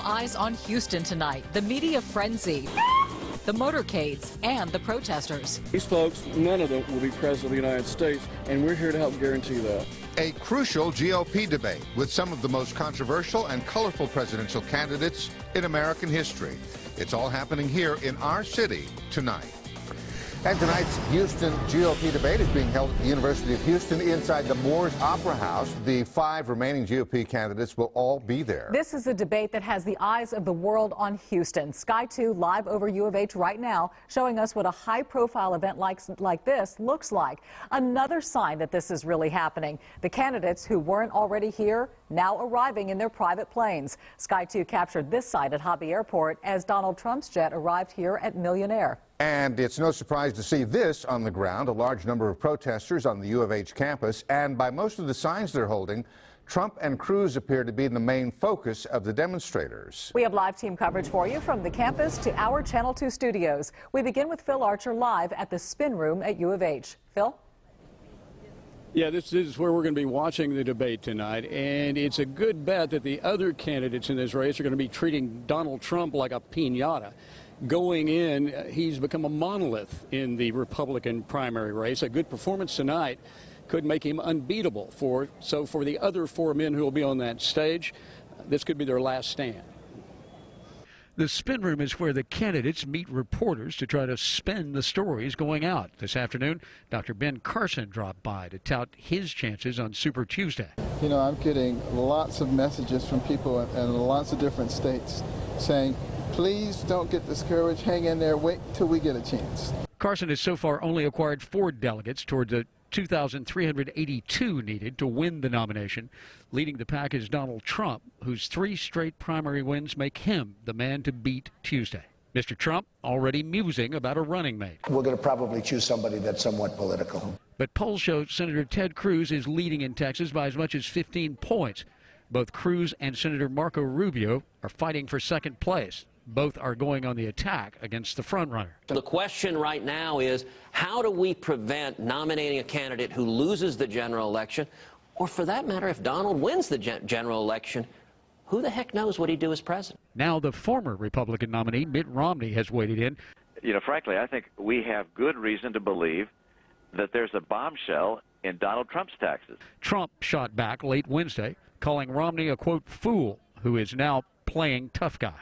Eyes on Houston tonight, the media frenzy, the motorcades, and the protesters. These folks, none of them will be president of the United States, and we're here to help guarantee that. A crucial GOP debate with some of the most controversial and colorful presidential candidates in American history. It's all happening here in our city tonight. And tonight's Houston GOP debate is being held at the University of Houston inside the Moores Opera House. The 5 remaining GOP candidates will all be there. This is a debate that has the eyes of the world on Houston. Sky 2 live over U of H right now, showing us what a high-profile event like this looks like. Another sign that this is really happening. The candidates who weren't already here now arriving in their private planes. Sky 2 captured this site at Hobby Airport as Donald Trump's jet arrived here at Millionaire. And it's no surprise to see this on the ground, a large number of protesters on the U of H campus, and by most of the signs they're holding, Trump and Cruz appear to be the main focus of the demonstrators. We have live team coverage for you from the campus to our Channel 2 studios. We begin with Phil Archer live at the Spin Room at U of H. Phil? Yeah, this is where we're going to be watching the debate tonight, and it's a good bet that the other candidates in this race are going to be treating Donald Trump like a piñata. Going in, he's become a monolith in the Republican primary race. A good performance tonight could make him unbeatable. So for the other 4 men who will be on that stage, this could be their last stand. The Spin Room is where the candidates meet reporters to try to spin the stories going out. This afternoon, Dr. Ben Carson dropped by to tout his chances on Super Tuesday. You know, I'm getting lots of messages from people in lots of different states saying, please don't get discouraged, hang in there, wait till we get a chance. Carson has so far only acquired 4 delegates toward the 2,382 needed to win the nomination. Leading the pack is Donald Trump, whose 3 straight primary wins make him the man to beat Tuesday. Mr. Trump already musing about a running mate. We're going to probably choose somebody that's somewhat political. But polls show Senator Ted Cruz is leading in Texas by as much as 15 points. Both Cruz and Senator Marco Rubio are fighting for second place. Both are going on the attack against the frontrunner. The question right now is, how do we prevent nominating a candidate who loses the general election? Or for that matter, if Donald wins the general election, who the heck knows what he'd do as president? Now the former Republican nominee, Mitt Romney, has waded in. You know, frankly, I think we have good reason to believe that there's a bombshell in Donald Trump's taxes. Trump shot back late Wednesday, calling Romney a, quote, fool, who is now playing tough guy.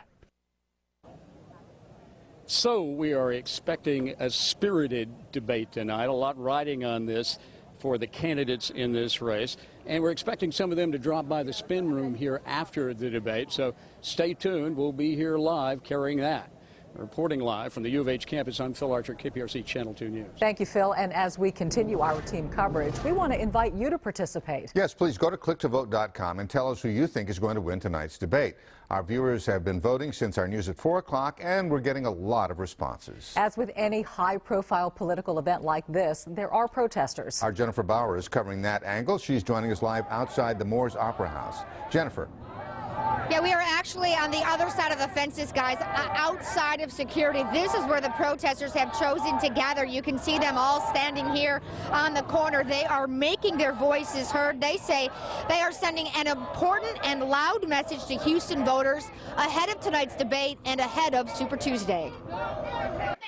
So we are expecting a spirited debate tonight, a lot riding on this for the candidates in this race. And we're expecting some of them to drop by the Spin Room here after the debate. So stay tuned. We'll be here live carrying that. Reporting live from the U of H campus, I'm Phil Archer, KPRC Channel 2 News. Thank you, Phil. And as we continue our team coverage, we want to invite you to participate. Yes, please go to clicktovote.com and tell us who you think is going to win tonight's debate. Our viewers have been voting since our news at 4 o'clock, and we're getting a lot of responses. As with any high-profile political event like this, there are protesters. Our Jennifer Bauer is covering that angle. She's joining us live outside the Moores Opera House. Jennifer. Yeah, we are actually on the other side of the fences, guys, outside of security. This is where the protesters have chosen to gather. You can see them all standing here on the corner. They are making their voices heard. They say they are sending an important and loud message to Houston voters ahead of tonight's debate and ahead of Super Tuesday.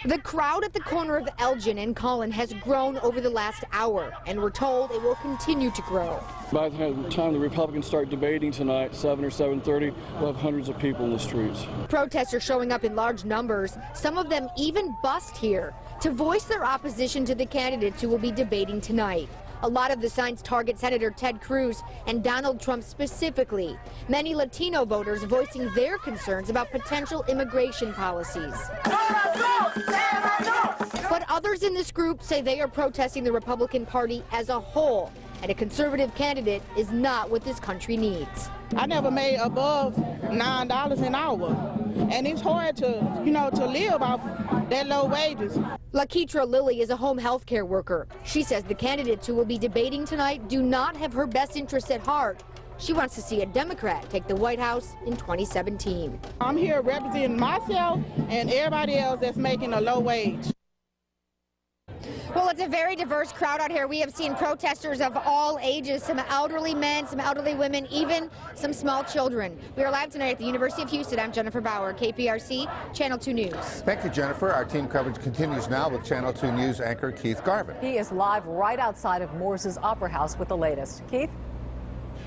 The crowd at the corner of Elgin and Collin has grown over the last hour, and we're told it will continue to grow. By the time the Republicans start debating tonight, 7 or 7:30, we'll have hundreds of people in the streets. Protesters showing up in large numbers, some of them even bussed here to voice their opposition to the candidates who will be debating tonight. A lot of the signs target Senator Ted Cruz and Donald Trump specifically. Many Latino voters voicing their concerns about potential immigration policies. But others in this group say they are protesting the Republican Party as a whole, and a conservative candidate is not what this country needs. I never made above $9 an hour, and it's hard to, to live off that low wages. LaKeitra Lilly is a home health care worker. She says the candidates who will be debating tonight do not have her best interests at heart. She wants to see a Democrat take the White House in 2017. I'm here representing myself and everybody else that's making a low wage. Well, it's a very diverse crowd out here. We have seen protesters of all ages, some elderly men, some elderly women, even some small children. We are live tonight at the University of Houston. I'm Jennifer Bauer, KPRC, Channel 2 News. Thank you, Jennifer. Our team coverage continues now with Channel 2 News anchor Keith Garvin. He is live right outside of Moore's Opera House with the latest. Keith?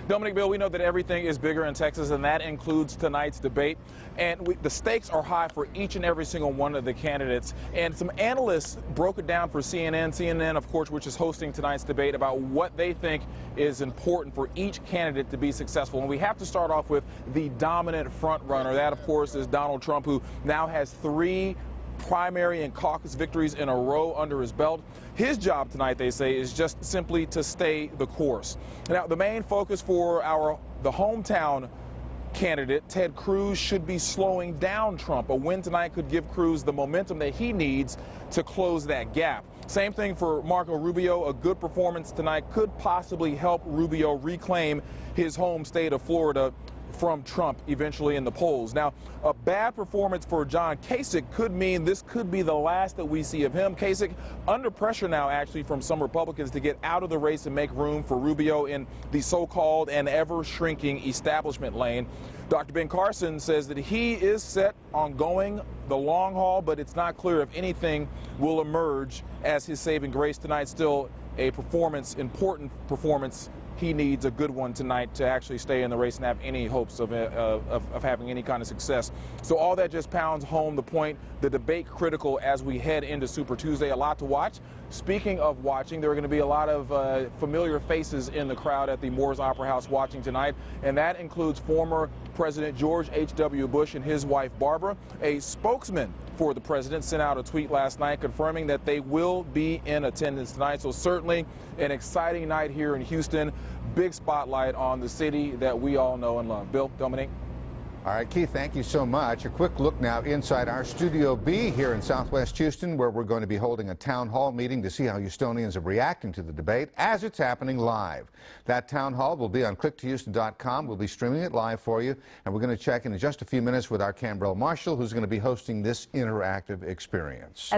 Dominic, Bill, we know that everything is bigger in Texas, and that includes tonight's debate. And the stakes are high for each and every single one of the candidates. And some analysts broke it down for CNN, of course, which is hosting tonight's debate, about what they think is important for each candidate to be successful. And we have to start off with the dominant front runner. That, of course, is Donald Trump, who now has 3 primary and caucus victories in a row under his belt. His job tonight, they say, is just simply to stay the course. Now, the main focus for the hometown candidate, Ted Cruz, should be slowing down Trump. A win tonight could give Cruz the momentum that he needs to close that gap. Same thing for Marco Rubio. A good performance tonight could possibly help Rubio reclaim his home state of Florida from Trump eventually in the polls. Now, a bad performance for John Kasich could mean this could be the last that we see of him. Kasich under pressure now, actually, from some Republicans to get out of the race and make room for Rubio in the so-called and ever-shrinking establishment lane. Dr. Ben Carson says that he is set on going the long haul, but it's not clear if anything will emerge as his saving grace tonight. Still a important performance. He needs a good one tonight to actually stay in the race and have any hopes of having any kind of success. So all that just pounds home the point, the debate critical as we head into Super Tuesday. A lot to watch. Speaking of watching, there are going to be a lot of familiar faces in the crowd at the Moore's Opera House watching tonight, and that includes former President George H.W. Bush and his wife Barbara. A spokesman for the president sent out a tweet last night confirming that they will be in attendance tonight. So certainly an exciting night here in Houston. Big spotlight on the city that we all know and love. Bill, Dominique. All right, Keith, thank you so much. A quick look now inside our Studio B here in Southwest Houston, where we're going to be holding a town hall meeting to see how Houstonians are reacting to the debate as it's happening live. That town hall will be on clicktohouston.com. We'll be streaming it live for you, and we're going to check in just a few minutes with our Cambrell Marshall, who's going to be hosting this interactive experience.